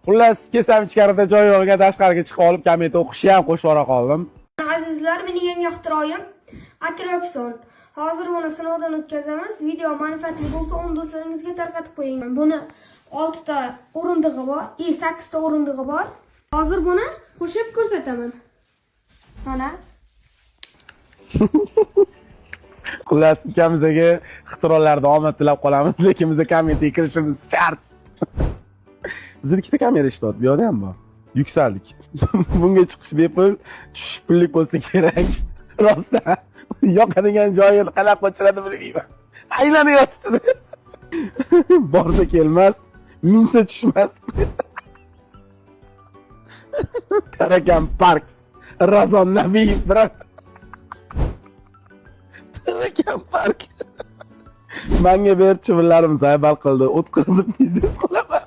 Xullas, kesam ichkarida joy yo'qga tashqariga chiqib olib, komment o'qishni ham qo'shib o'ra qoldim. Azizlar, mening yangi ixtiroyim Atrapson. Hozir buni sinovdan o'tkazamiz. Video manfaatli bo'lsa, uni do'stlaringizga tarqatib qo'ying. Buni 6 ta o'rindig'i bor, 8 ta o'rindig'i bor. Hozir buni qo'shib ko'rsataman. Mana. Xullas, ukamizga ixtirolarda omad tilab qolamiz, lekin biz kommentga kirishimiz shart. Bizda ikkita kamera ishlayapti, bu yerda ham bor. Yuksaldik. Bunga chiqish bepul, tushish pullik bo'lsa kerak. Rostda yoqadigan joyini qanaqa qo'chiradi bilmayman. Aylanib yotibdi. Borsa kelmas, minsa tushmas. Tarakan park. Razon Nabiyev bilan. Tarakan park. Menga berib chivinlarimiz aybal qildi. O'tkazib biznes qilaman.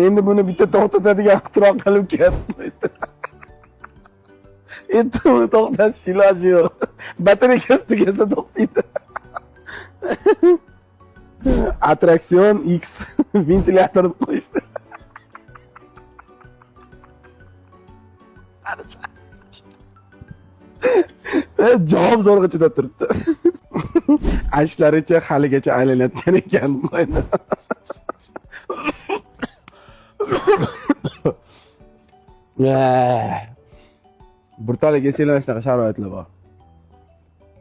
Endi buni bitta to'xtatadigan ixtiro qilib ketdi. Endi buni to'xtatish iloji yo'q. Batareykasi tugasa to'xtaydi. Attraksion X ventilyatorni qo'yishdi. Javob zo'rg'a chidab turibdi. Aytishlaricha haligacha aylanayotgan ekan qo'yni. Burtaliga selash shunaqa sharoitlar bor.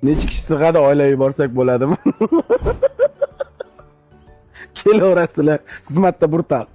Necha kishi sig'adi oilaga borsak bo'ladimi? Kelaverasizlar xizmatda Burtal.